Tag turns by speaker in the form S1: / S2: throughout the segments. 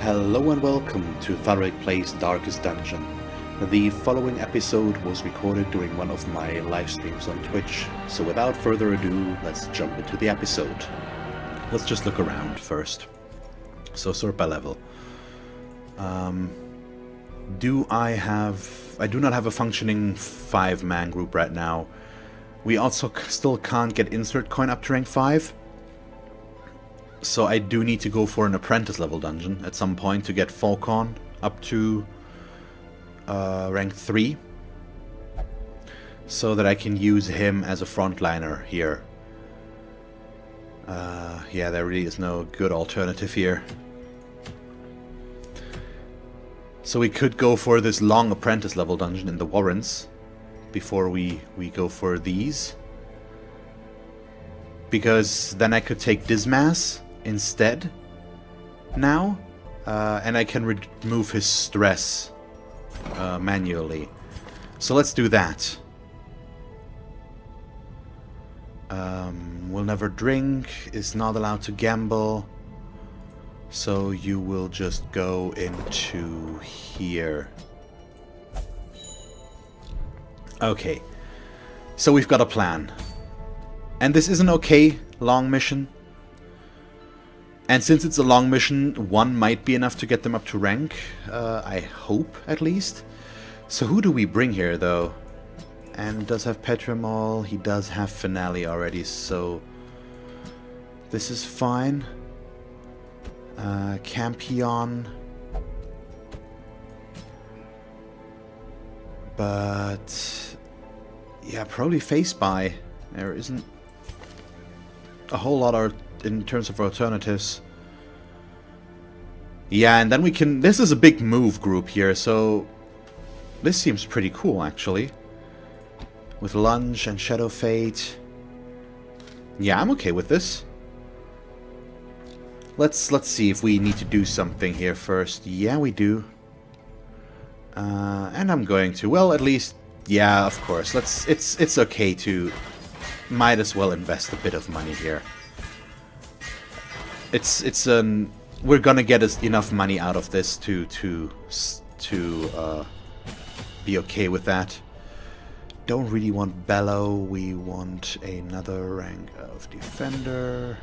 S1: Hello and welcome to Thalric Plays Darkest Dungeon. The following episode was recorded during one of my live streams on Twitch, so without further ado, let's jump into the episode. Let's just look around first. So sort by level. I do not have a functioning 5-man group right now. We also still can't get insert coin up to rank 5. So I do need to go for an apprentice level dungeon at some point to get Falcon up to rank 3. So that I can use him as a frontliner here. Yeah, there really is no good alternative here. So we could go for this long apprentice level dungeon in the Warrens before we go for these. Because then I could take Dismas instead now, and I can remove his stress manually. So let's do that. Will never drink, is not allowed to gamble, so you will just go into here. Okay, so we've got a plan. And this is an okay long mission. And since it's a long mission, 1 might be enough to get them up to rank. I hope, at least. So who do we bring here, though? And does have Petramol. He does have Finale already, so this is fine. Campion. But yeah, probably Face By. There isn't a whole lot in terms of alternatives. Yeah, and then we can... This is a big move group here, so this seems pretty cool, actually. With Lunge and Shadow Fate. Yeah, I'm okay with this. Let's see if we need to do something here first. Yeah, we do. And I'm going to... Well, at least... Yeah, of course. It's okay to... Might as well invest a bit of money here. We're gonna get enough money out of this to be okay with that. Don't really want Bellow. We want another rank of Defender.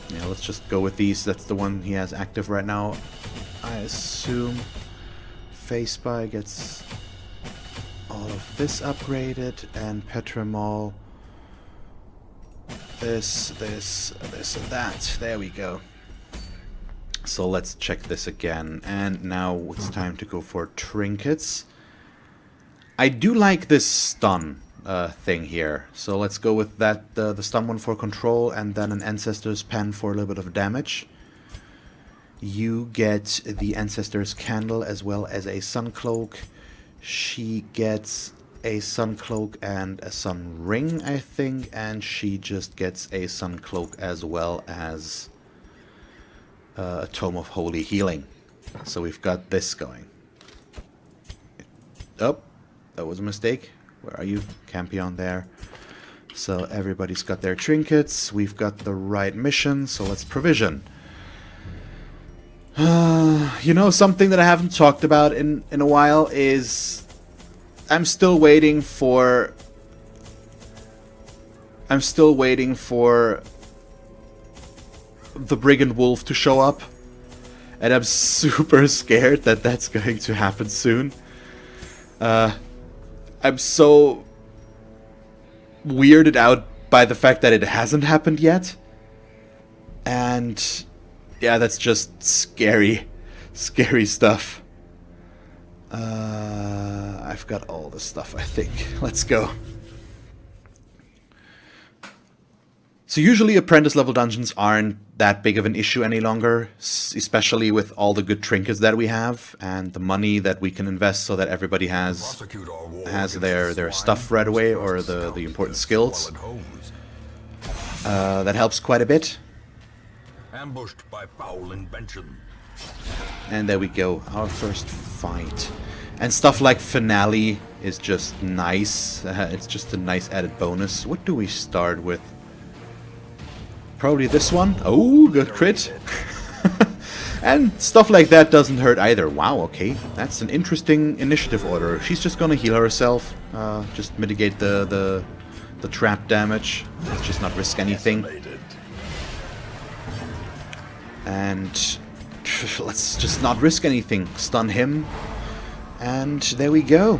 S1: Yeah, let's just go with these. That's the one he has active right now, I assume. Face By gets all of this upgraded, and Petramol this, and that. There we go. So let's check this again, and now it's time to go for trinkets. I do like this stun thing here, so let's go with that, the stun one for control, and then an Ancestor's Pen for a little bit of damage. You get the Ancestor's Candle as well as a Sun Cloak. She gets a Sun Cloak and a Sun Ring, I think, and she just gets a Sun Cloak as well as a Tome of Holy Healing. So we've got this going. Oh, that was a mistake. Where are you? Campion there. So everybody's got their trinkets. We've got the right mission, so let's provision. You know, something that I haven't talked about in a while is I'm still waiting for the Brigand Wolf to show up, and I'm super scared that that's going to happen soon. I'm so weirded out by the fact that it hasn't happened yet, and yeah, that's just scary stuff. I've got all the stuff, I think. Let's go. So usually apprentice level dungeons aren't that big of an issue any longer, especially with all the good trinkets that we have and the money that we can invest so that everybody has their stuff right away, or the important skills. That helps quite a bit.
S2: Ambushed by foul invention.
S1: And there we go, our first fight. And stuff like Finale is just nice. It's just a nice added bonus. What do we start with? Probably this one. Oh, good crit. And stuff like that doesn't hurt either. Wow, okay. That's an interesting initiative order. She's just gonna heal herself. Just mitigate the trap damage. Let's just not risk anything. And let's just not risk anything. Stun him. And there we go.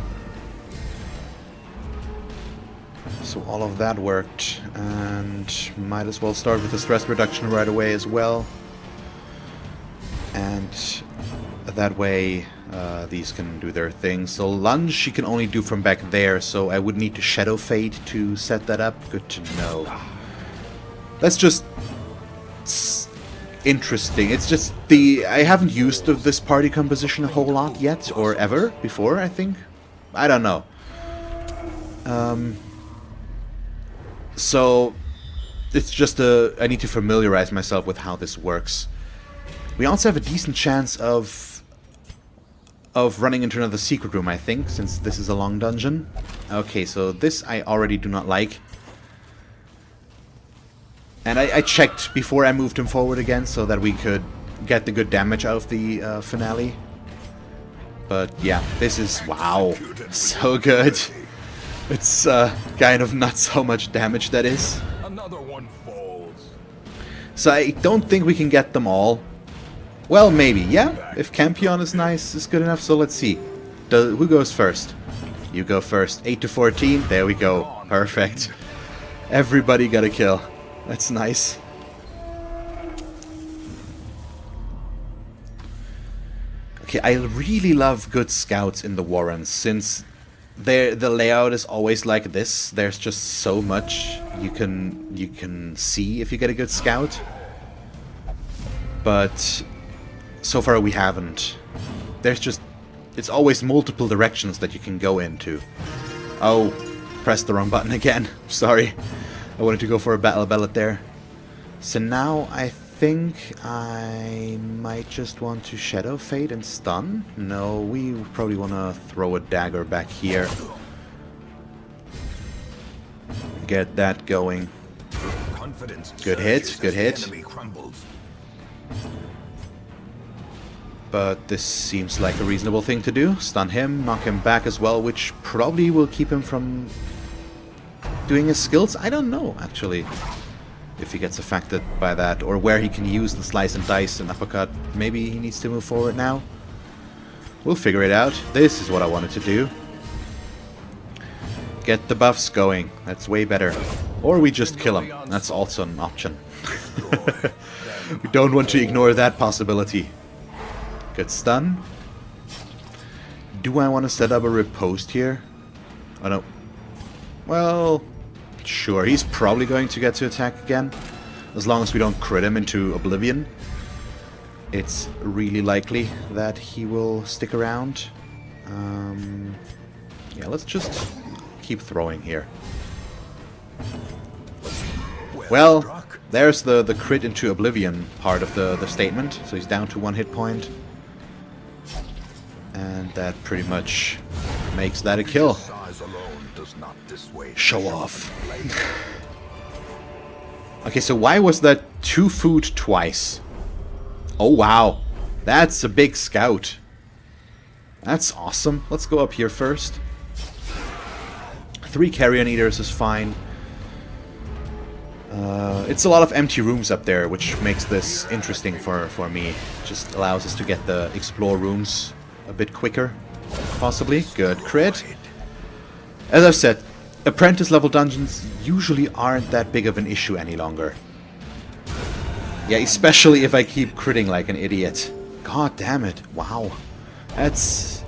S1: So all of that worked. And might as well start with the stress reduction right away as well. And that way these can do their thing. So lunge she can only do from back there, so I would need to Shadow Fade to set that up. Good to know. That's just interesting. It's just I haven't used this party composition a whole lot yet, or ever before, I think. I don't know. So it's just I need to familiarize myself with how this works. We also have a decent chance of running into another secret room, I think, since this is a long dungeon. Okay, so this I already do not like. And I checked before I moved him forward again so that we could get the good damage out of the finale. But yeah, this is, wow, so good. It's kind of nuts how much damage that is.
S2: Another one falls.
S1: So I don't think we can get them all. Well, maybe, yeah. If Campion is nice, is good enough. So let's see. Who goes first? You go first. 8 to 14. There we go. Perfect. Everybody got a kill. That's nice. Okay, I really love good scouts in the Warrens, since the layout is always like this. There's just so much you can see if you get a good scout. But so far we haven't. It's always multiple directions that you can go into. Oh, pressed the wrong button again. Sorry. I wanted to go for a battle bellet there. So now I think I might just want to Shadow Fade and stun. No, we probably want to throw a dagger back here. Get that going. Good hit, good hit. But this seems like a reasonable thing to do. Stun him, knock him back as well, which probably will keep him from doing his skills. I don't know, actually, if he gets affected by that, or where he can use the slice and dice and uppercut. Maybe he needs to move forward now. We'll figure it out. This is what I wanted to do. Get the buffs going. That's way better. Or we just kill him. That's also an option. We don't want to ignore that possibility. Good stun. Do I want to set up a riposte here? Oh no. Well, sure. He's probably going to get to attack again. As long as we don't crit him into oblivion. It's really likely that he will stick around. Yeah, let's just keep throwing here. Well, there's the crit into oblivion part of the statement. So he's down to 1 hit point. And that pretty much makes that a kill. Show off. Okay, so why was that 2 food twice? Oh wow, that's a big scout. That's awesome. Let's go up here first. 3 carrion eaters is fine. It's a lot of empty rooms up there, which makes this interesting for me. Just allows us to get the explore rooms a bit quicker, possibly. Good crit. As I've said, apprentice level dungeons usually aren't that big of an issue any longer. Yeah, especially if I keep critting like an idiot. God damn it! Wow, that's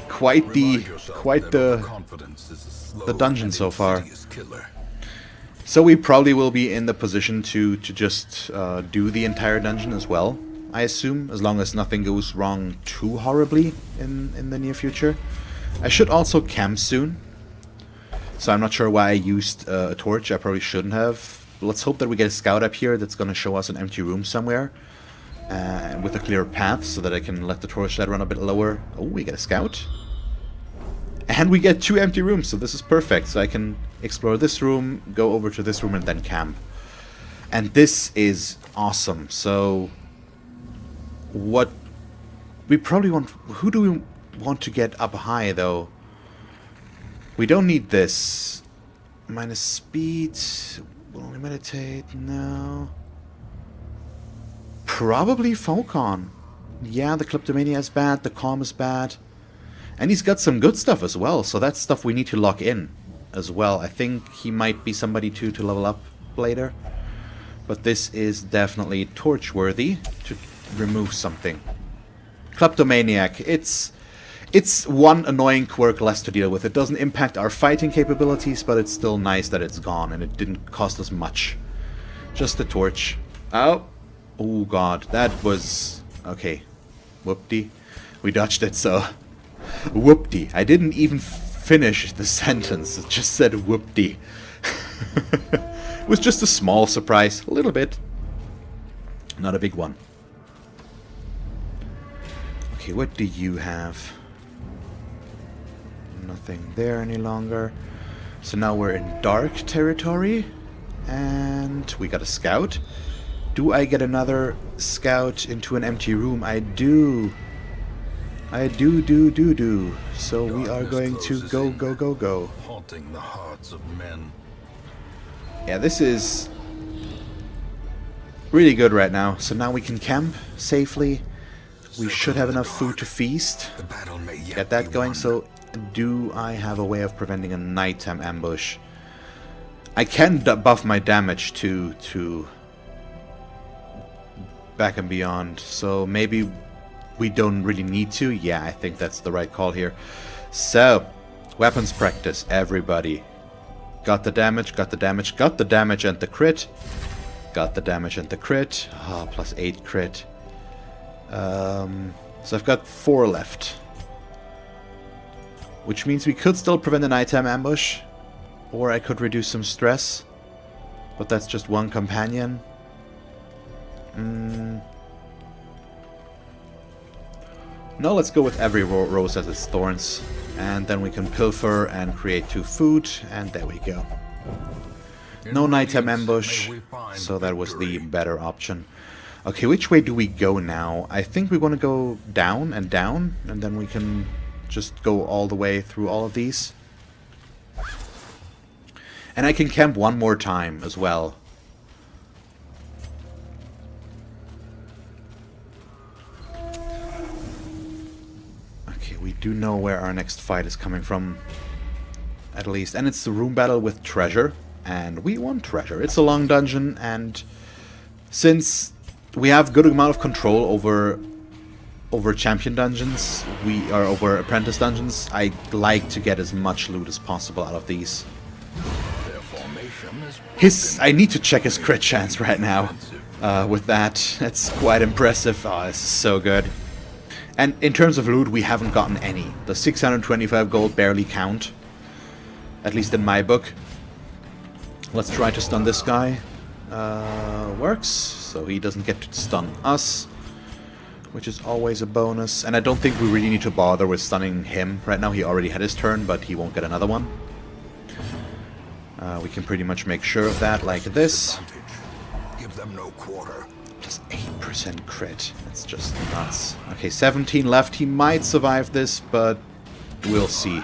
S1: quite the dungeon so far. So we probably will be in the position to just do the entire dungeon as well, I assume, as long as nothing goes wrong too horribly in the near future. I should also camp soon, so I'm not sure why I used a torch. I probably shouldn't have. Let's hope that we get a scout up here that's going to show us an empty room somewhere with a clear path so that I can let the torch light run a bit lower. Oh, we get a scout. And we get 2 empty rooms, so this is perfect. So I can explore this room, go over to this room, and then camp. And this is awesome. So what we probably want... Who do we want to get up high, though? We don't need this. Minus speed. Will only meditate. No. Probably Falcon. Yeah, the kleptomania is bad. The calm is bad. And he's got some good stuff as well. So that's stuff we need to lock in as well. I think he might be somebody to level up later. But this is definitely torch-worthy to remove something. Kleptomaniac. It's one annoying quirk less to deal with. It doesn't impact our fighting capabilities, but it's still nice that it's gone, and it didn't cost us much. Just a torch. Oh. Oh god, that was... Okay. Whoop-dee. We dodged it, so... Whoop-dee. I didn't even finish the sentence. It just said whoop-dee. It was just a small surprise. A little bit. Not a big one. Okay, what do you have? Nothing there any longer. So now we're in dark territory. And we got a scout. Do I get another scout into an empty room? I do. I do. So we are going to go.
S2: Haunting the hearts of men.
S1: Yeah, this is really good right now. So now we can camp safely. We should have enough food to feast. Get that going. So do I have a way of preventing a nighttime ambush? I can buff my damage to Back and Beyond. So maybe we don't really need to. Yeah, I think that's the right call here. So, weapons practice, everybody. Got the damage, got the damage, got the damage and the crit. Got the damage and the crit. Oh, plus 8 crit. So I've got 4 left. Which means we could still prevent a nighttime ambush. Or I could reduce some stress. But that's just one companion. No, let's go with every rose as its thorns. And then we can pilfer and create 2 food. And there we go. No nighttime ambush. So that was the better option. Okay, which way do we go now? I think we want to go down. And then we can just go all the way through all of these. And I can camp one more time as well. Okay, we do know where our next fight is coming from. At least. And it's the room battle with treasure. And we want treasure. It's a long dungeon, and since we have good amount of control over champion dungeons, over apprentice dungeons, I like to get as much loot as possible out of these. I need to check his crit chance right now. With that, it's quite impressive. Oh, this is so good. And in terms of loot, we haven't gotten any. The 625 gold barely count, at least in my book. Let's try to stun this guy. Works, so he doesn't get to stun us, which is always a bonus. And I don't think we really need to bother with stunning him right now. He already had his turn, but he won't get another one. We can pretty much make sure of that, like this.
S2: Give them no quarter.
S1: Plus 8% crit. That's just nuts. Okay, 17 left. He might survive this, but we'll see.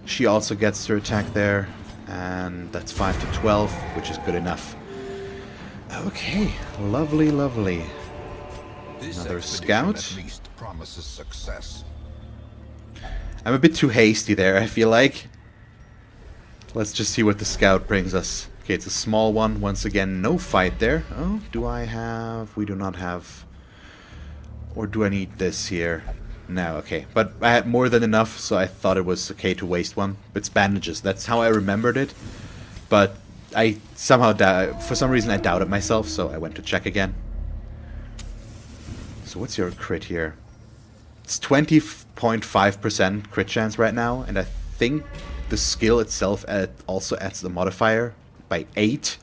S1: She also gets her attack there. And that's 5 to 12, which is good enough. Okay, lovely, lovely. Another scout.
S2: At least promises success.
S1: I'm a bit too hasty there, I feel like. Let's just see what the scout brings us. Okay, it's a small one. Once again, no fight there. Oh, do I have... We do not have... Or do I need this here? No, okay. But I had more than enough, so I thought it was okay to waste one. It's bandages. That's how I remembered it. But I somehow... For some reason I doubted myself, so I went to check again. So what's your crit here? It's 20.5% crit chance right now, and I think the skill itself also adds the modifier by 8.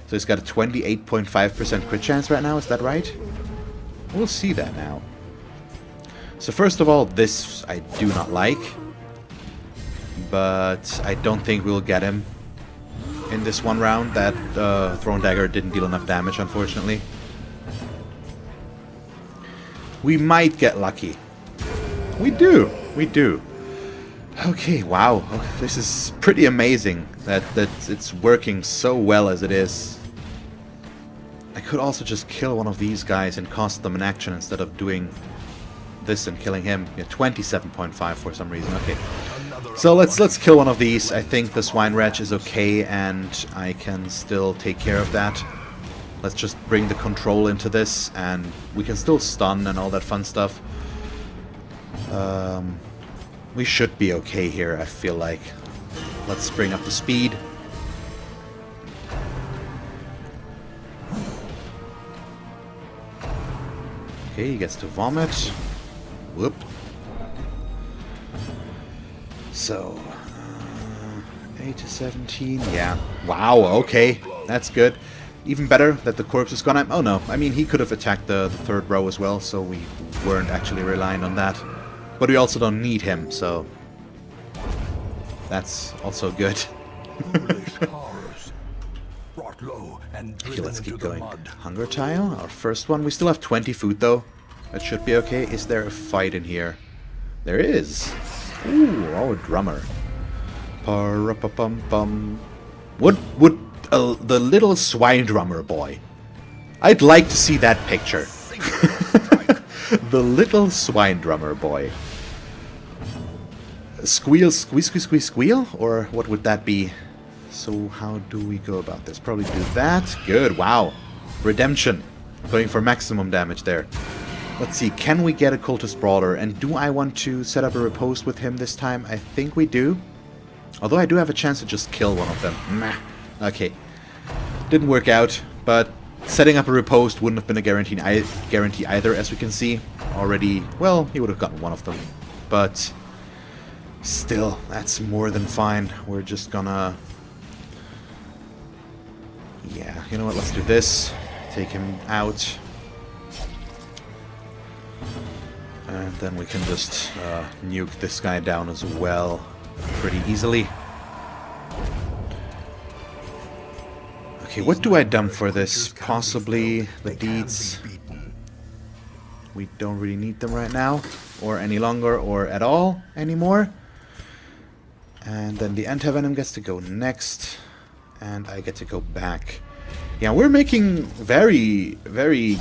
S1: So it's got a 28.5% crit chance right now, is that right? We'll see that now. So first of all, this I do not like. but I don't think we'll get him in this one round. That thrown dagger didn't deal enough damage, unfortunately. We might get lucky. We do. We do. Okay, wow. Okay, this is pretty amazing that it's working so well as it is. I could also just kill one of these guys and cost them an action instead of doing this and killing him. Yeah, 27.5 for some reason. Okay. So let's kill one of these. I think the swine wretch is okay and I can still take care of that. Let's just bring the control into this and we can still stun and all that fun stuff. We should be okay here, I feel like. Let's bring up the speed. Okay, he gets to vomit. Whoop. So, 8 to 17, yeah. Wow, okay, that's good. Even better that the corpse is gone. Oh no, I mean, he could have attacked the third row as well, so we weren't actually relying on that. But we also don't need him, so that's also good. Okay, let's keep going. Hunger tile, our first one. We still have 20 food though. That should be okay. Is there a fight in here? There is. Ooh, oh, a drummer. Parapapum. Would the little swine drummer boy? I'd like to see that picture. The little swine drummer boy. Squeal, squeal? Or what would that be? So how do we go about this? Probably do that. Good, wow. Redemption. Going for maximum damage there. Let's see, can we get a cultist brawler? And do I want to set up a riposte with him this time? I think we do. Although I do have a chance to just kill one of them. Meh. Okay. Didn't work out, but setting up a riposte wouldn't have been a guarantee either, as we can see. Already, well, he would have gotten one of them. But still, that's more than fine. We're just gonna... Yeah, you know what, let's do this. Take him out. And then we can just nuke this guy down as well pretty easily. Okay, what do I dump for this? Possibly the deeds. We don't really need them right now, or any longer, or at all anymore. And then the anti-venom gets to go next, and I get to go back. Yeah, we're making very, very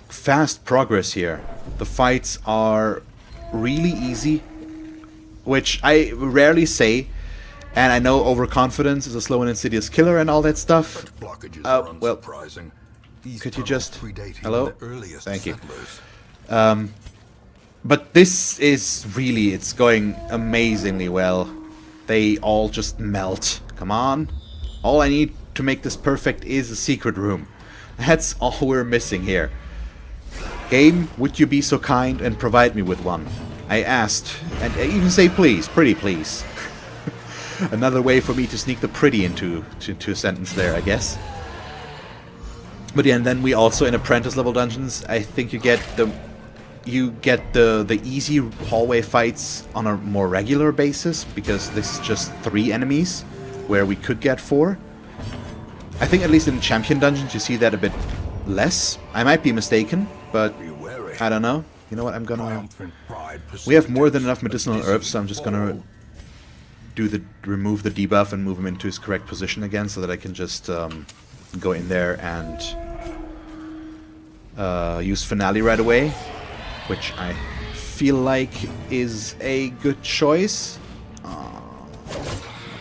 S1: fast progress here. The fights are really easy, which I rarely say, and I know overconfidence is a slow and insidious killer and all that stuff. Well, could you just... Hello? Thank you. But this is really, it's going amazingly well. They all just melt. Come on. All I need to make this perfect is a secret room. That's all we're missing here. Game, would you be so kind and provide me with one? I asked, and I even say please, pretty please. Another way for me to sneak the pretty into a sentence there, I guess. But yeah, and then we also, in apprentice level dungeons, I think you get the easy hallway fights on a more regular basis, because this is just 3 enemies, where we could get 4. I think at least in champion dungeons you see that a bit less. I might be mistaken, but I don't know. You know what, I'm gonna... We have more than enough medicinal herbs, so I'm just gonna remove the debuff and move him into his correct position again, so that I can just go in there and use Finale right away, which I feel like is a good choice.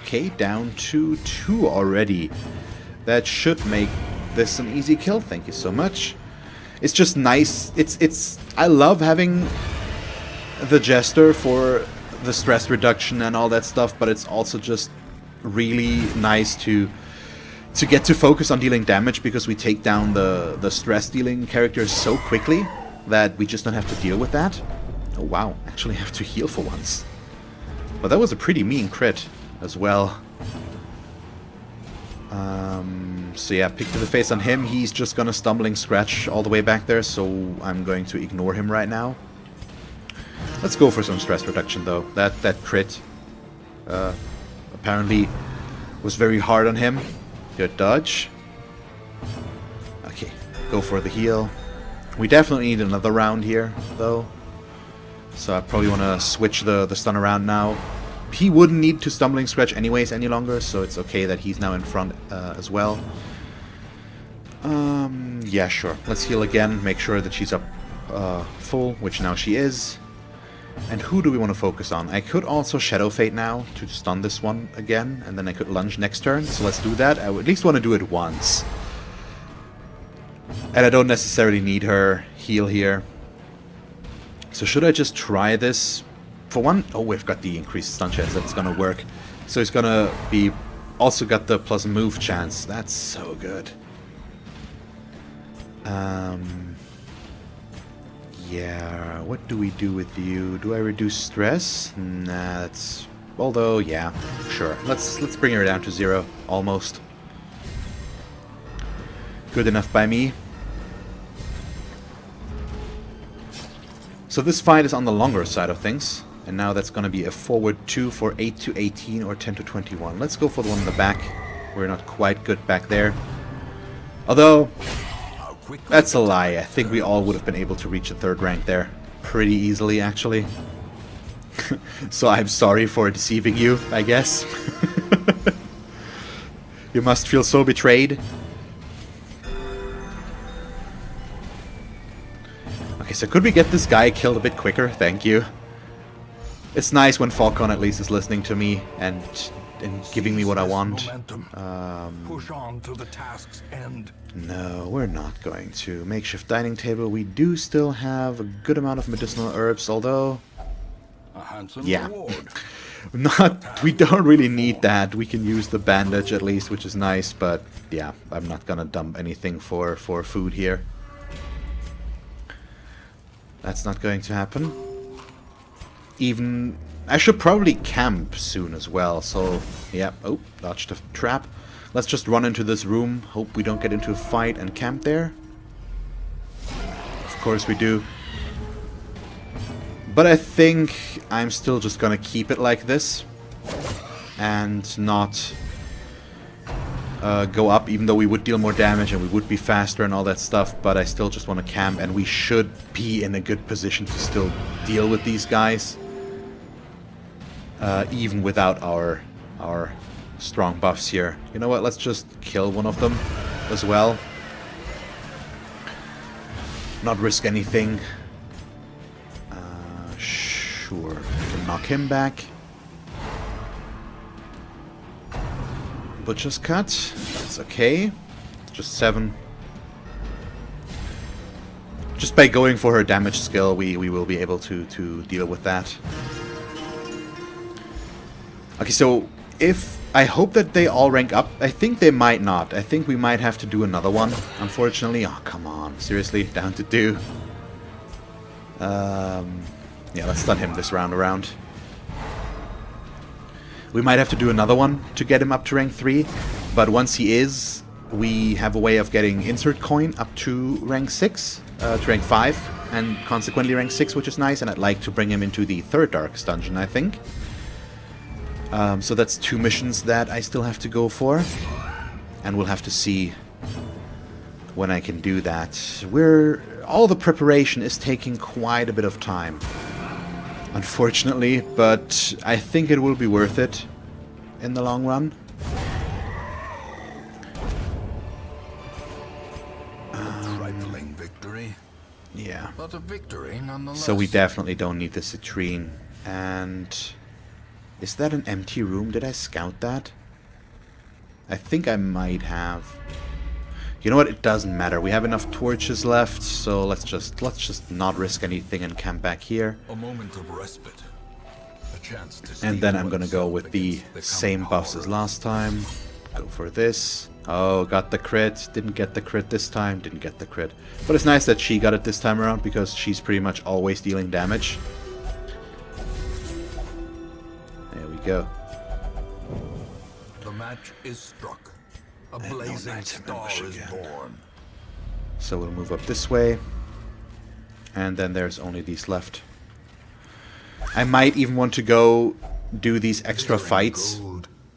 S1: Okay, down to 2 already. That should make this an easy kill. Thank you so much. It's just nice. I love having the Jester for the stress reduction and all that stuff, but it's also just really nice to get to focus on dealing damage, because we take down the stress dealing characters so quickly that we just don't have to deal with that. Oh wow, actually have to heal for once. But that was a pretty mean crit as well. So yeah, pick to the face on him. He's just gonna stumbling scratch all the way back there, so I'm going to ignore him right now. Let's go for some stress reduction though. That crit apparently was very hard on him. Good dodge. Okay, go for the heal. We definitely need another round here, though. So I probably want to switch the stun around now. He wouldn't need to Stumbling Scratch anyways any longer, so it's okay that he's now in front as well. Yeah, sure. Let's heal again, make sure that she's up full, which now she is. And who do we want to focus on? I could also Shadow Fate now to stun this one again, and then I could lunge next turn, so let's do that. I would at least want to do it once. And I don't necessarily need her heal here. So should I just try this? For one, oh, we've got the increased stun chance, that's gonna work. So he's gonna be, also got the plus move chance, that's so good. Yeah, what do we do with you? Do I reduce stress? Nah, that's, although, yeah, sure. Let's bring her down to 0, almost. Good enough by me. So this fight is on the longer side of things. And now that's going to be a forward 2 for 8 to 18 or 10 to 21. Let's go for the one in the back. We're not quite good back there. Although, that's a lie. I think we all would have been able to reach the 3rd rank there. Pretty easily, actually. So I'm sorry for deceiving you, I guess. You must feel so betrayed. Okay, so could we get this guy killed a bit quicker? Thank you. It's nice when Falcon at least is listening to me and giving me what I want.
S2: Push on to the task's end.
S1: No, we're not going to. Makeshift dining table. We do still have a good amount of medicinal herbs, although...
S2: A handsome
S1: yeah.
S2: reward.
S1: We don't really need that. We can use the bandage at least, which is nice, but yeah, I'm not gonna dump anything for food here. That's not going to happen. Even... I should probably camp soon as well, so... yeah, oh, dodged a trap. Let's just run into this room, hope we don't get into a fight and camp there. Of course we do. But I think I'm still just gonna keep it like this. And not go up, even though we would deal more damage and we would be faster and all that stuff. But I still just want to camp, and we should be in a good position to still deal with these guys. Even without our strong buffs here. You know what, let's just kill one of them as well. Not risk anything. Sure, we can knock him back. Butcher's cut, that's okay. Just 7. Just by going for her damage skill, we will be able to deal with that. Okay, so if... I hope that they all rank up. I think they might not. I think we might have to do another one, unfortunately. Oh, come on. Seriously? Down to 2. Yeah, let's stun him this round around. We might have to do another one to get him up to rank 3. But once he is, we have a way of getting insert coin up to rank 6. To rank 5. And consequently rank 6, which is nice. And I'd like to bring him into the 3rd Darkest Dungeon, I think. So that's 2 missions that I still have to go for. And we'll have to see when I can do that. All the preparation is taking quite a bit of time, unfortunately, but I think it will be worth it in the long run.
S2: Trifling victory.
S1: Yeah.
S2: But a victory nonetheless.
S1: So we definitely don't need the citrine. And... is that an empty room? Did I scout that? I think I might have. You know what? It doesn't matter. We have enough torches left, so let's just not risk anything and camp back here.
S2: A moment of respite. A chance to
S1: And then I'm gonna go with the same buffs as last time. Go for this. Oh, got the crit. Didn't get the crit this time. Didn't get the crit. But it's nice that she got it this time around, because she's pretty much always dealing damage. There we go.
S2: The match is struck. A blazing star is born.
S1: So we'll move up this way. And then there's only these left. I might even want to go do these extra fights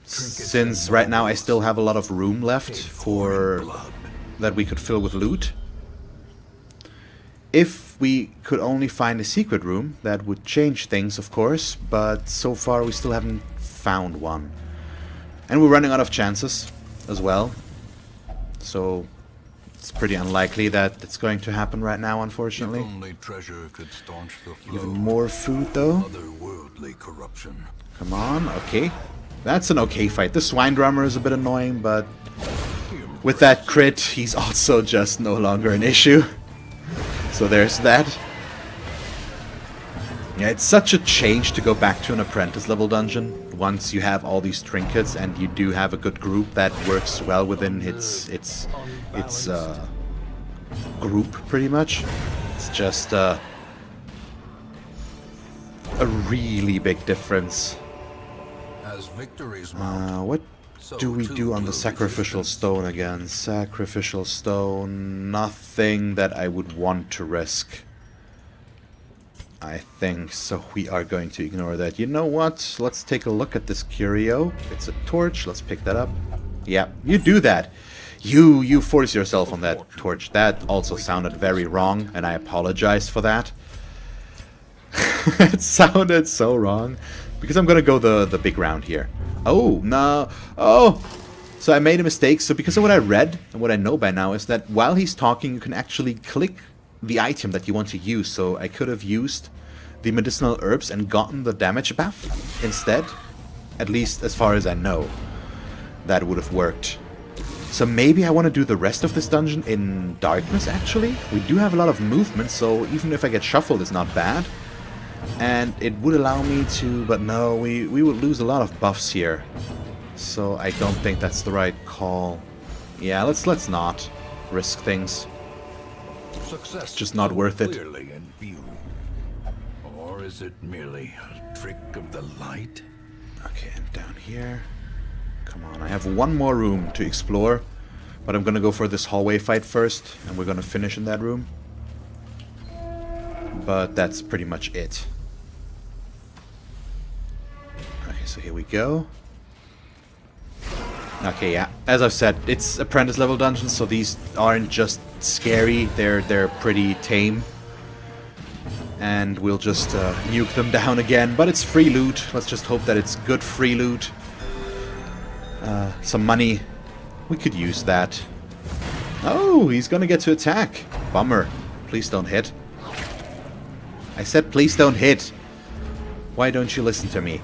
S1: since right now I still have a lot of room left for that we could fill with loot. If we could only find a secret room, that would change things, of course, but so far we still haven't found one. And we're running out of chances as well, so it's pretty unlikely that it's going to happen right now, unfortunately.
S2: If only treasure could staunch the flow.
S1: Even more food, though.
S2: Otherworldly corruption.
S1: Come on, okay. That's an okay fight. The swine drummer is a bit annoying, but with that crit, he's also just no longer an issue. So there's that. Yeah, it's such a change to go back to an apprentice level dungeon once you have all these trinkets and you do have a good group that works well within its group, pretty much. It's just a really big difference.
S2: As victories mount,
S1: What do we do on the sacrificial stone again? Sacrificial stone, nothing that I would want to risk, I think, so we are going to ignore that. You know what? Let's take a look at this curio. It's a torch. Let's pick that up. Yeah, you do that. You force yourself on that torch. That also sounded very wrong, and I apologize for that. It sounded so wrong. Because I'm gonna go the big round here. Oh, no. Oh! So I made a mistake. So because of what I read, and what I know by now, is that while he's talking, you can actually click the item that you want to use. So I could have used the medicinal herbs and gotten the damage buff instead. At least as far as I know. That would have worked. So maybe I want to do the rest of this dungeon in darkness, actually. We do have a lot of movement, so even if I get shuffled, it's not bad. And it would allow me to, but no, we would lose a lot of buffs here. So I don't think that's the right call. Yeah, let's not risk things.
S2: success
S1: It's just not worth it.
S2: clearly in view. Or is it merely a trick of the light?
S1: Okay, and down here. Come on, I have one more room to explore. But I'm gonna go for this hallway fight first, and we're gonna finish in that room. But that's pretty much it. Okay, so here we go. Okay, yeah. As I've said, it's apprentice level dungeons, so these aren't just scary, they're pretty tame. And we'll just nuke them down again. But it's free loot. Let's just hope that it's good free loot. Some money. We could use that. Oh, he's gonna get to attack. Bummer. Please don't hit. I said please don't hit. Why don't you listen to me?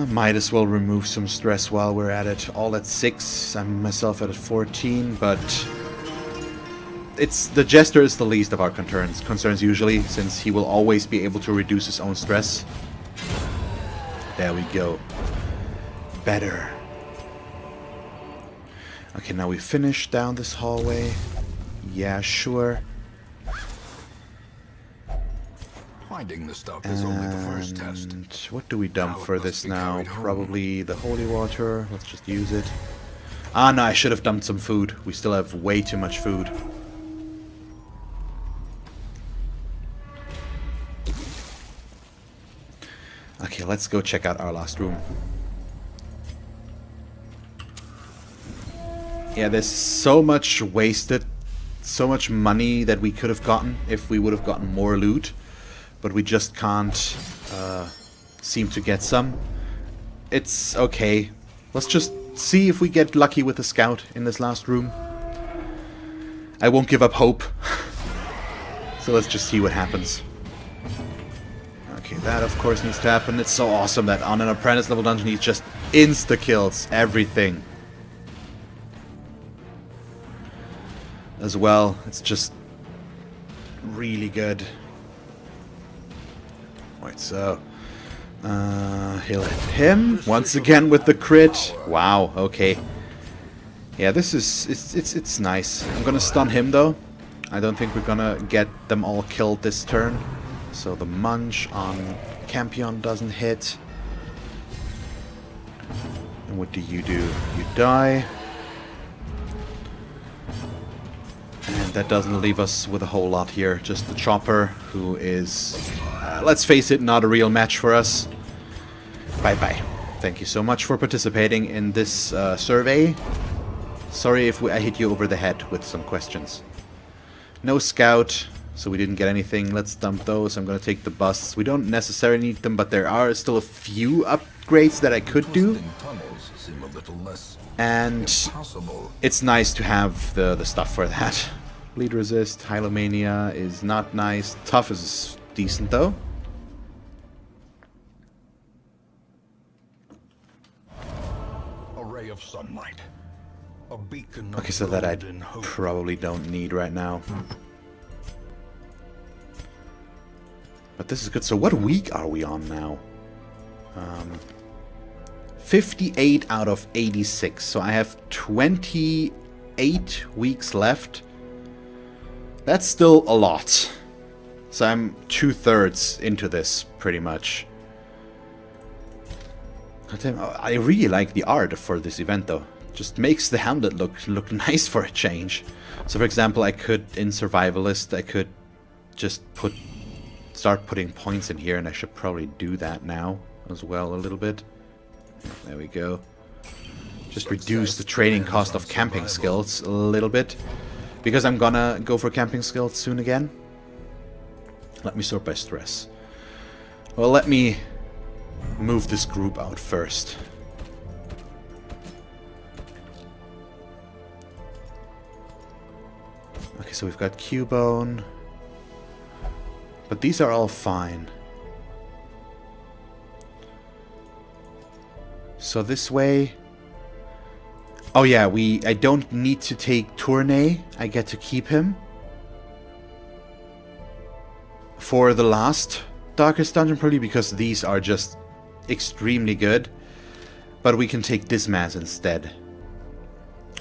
S1: Might as well remove some stress while we're at it. All at 6. I'm myself at 14, but it's the jester is the least of our concerns usually, since he will always be able to reduce his own stress. There we go. Better. Okay, now we finish down this hallway. Yeah, sure.
S2: Finding the stuff is only the first test.
S1: And what do we dump
S2: Now it
S1: for
S2: must
S1: this
S2: be
S1: now?
S2: carried home.
S1: Probably the holy water. Let's just use it. Ah, no, I should have dumped some food. We still have way too much food. Okay, let's go check out our last room. Yeah, there's so much wasted, so much money that we could have gotten if we would have gotten more loot, but we just can't seem to get some. It's okay. Let's just see if we get lucky with the scout in this last room. I won't give up hope. So let's just see what happens. Okay, that of course needs to happen. It's so awesome that on an apprentice level dungeon he just insta-kills everything. As well, it's just really good. Right, so he'll hit him once again with the crit. Wow, okay. Yeah, this is it's nice. I'm gonna stun him though. I don't think we're gonna get them all killed this turn. So the munch on Campion doesn't hit. And what do? You die. And that doesn't leave us with a whole lot here. Just the chopper, who is, let's face it, not a real match for us. Bye-bye. Thank you so much for participating in this survey. Sorry if I hit you over the head with some questions. No scout, so we didn't get anything. Let's dump those. I'm going to take the busts. We don't necessarily need them, but there are still a few upgrades that I could do. And it's nice to have the stuff for that. Bleed resist, Hylomania is not nice. Tough is decent though.
S2: A ray of sunlight. A beacon of
S1: Okay, so that I
S2: golden hope.
S1: probably don't need right now. But this is good. So what week are we on now? 58 out of 86. So I have 28 weeks left. That's still a lot. So I'm 2/3 into this, pretty much. I really like the art for this event, though. Just makes the Hamlet look nice for a change. So, for example, I could, in Survivalist, I could just start putting points in here, and I should probably do that now as well a little bit. There we go. Just reduce the training cost of camping skills a little bit, because I'm gonna go for camping skills soon again. Let me sort by stress. Well, let me move this group out first. Okay, so we've got Cubone. But these are all fine. So this way... Oh yeah, I don't need to take Tournay. I get to keep him. For the last Darkest Dungeon, probably, because these are just extremely good. But we can take Dismas instead.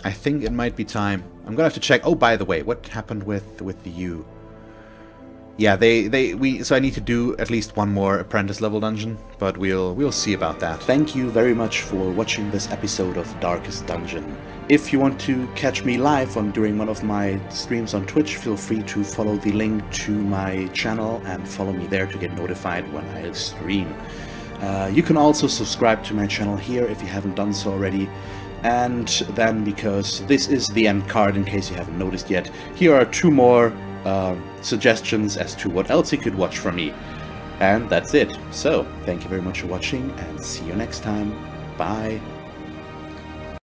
S1: I think it might be time. I'm gonna have to check. Oh, by the way, what happened with the U? Yeah, so I need to do at least one more apprentice level dungeon, but we'll see about that.
S3: Thank you very much for watching this episode of Darkest Dungeon. If you want to catch me live during one of my streams on Twitch, feel free to follow the link to my channel and follow me there to get notified when I stream. You can also subscribe to my channel here if you haven't done so already. And then, because this is the end card in case you haven't noticed yet, here are 2 more suggestions as to what else you could watch from me. And that's it. So, thank you very much for watching, and see you next time. Bye.